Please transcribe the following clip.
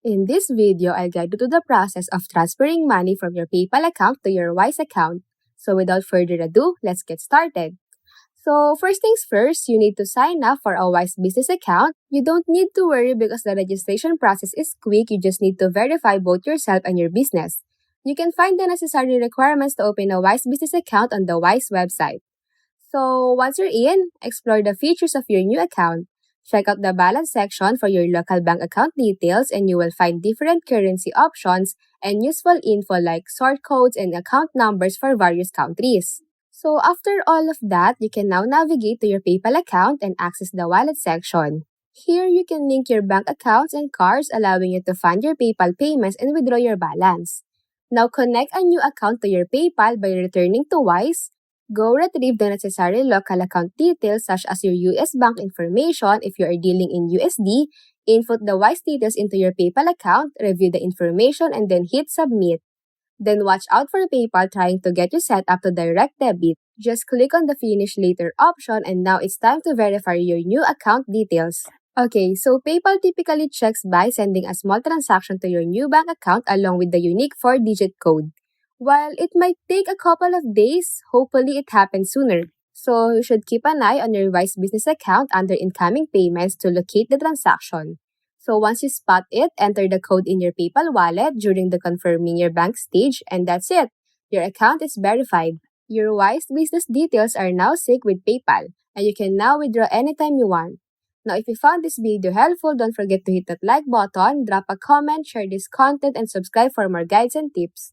In this video, I'll guide you to the process of transferring money from your PayPal account to your Wise account. So without further ado, let's get started. So first things first, you need to sign up for a Wise business account. You don't need to worry because the registration process is quick. You just need to verify both yourself and your business. You can find the necessary requirements to open a Wise business account on the Wise website. So once you're in, explore the features of your new account. Check out the balance section for your local bank account details and you will find different currency options and useful info like sort codes and account numbers for various countries. So after all of that, you can now navigate to your PayPal account and access the wallet section. Here you can link your bank accounts and cards allowing you to fund your PayPal payments and withdraw your balance. Now connect a new account to your PayPal by returning to Wise. Go retrieve the necessary local account details such as your US bank information if you are dealing in USD, input the Wise details into your PayPal account, review the information, and then hit submit. Then watch out for PayPal trying to get you set up to direct debit. Just click on the finish later option and now it's time to verify your new account details. Okay, so PayPal typically checks by sending a small transaction to your new bank account along with the unique 4-digit code. While it might take a couple of days, hopefully it happens sooner. So you should keep an eye on your Wise business account under incoming payments to locate the transaction. So once you spot it, enter the code in your PayPal wallet during the confirming your bank stage and that's it. Your account is verified. Your Wise business details are now synced with PayPal and you can now withdraw anytime you want. Now, if you found this video helpful, don't forget to hit that like button, drop a comment, share this content, and subscribe for more guides and tips.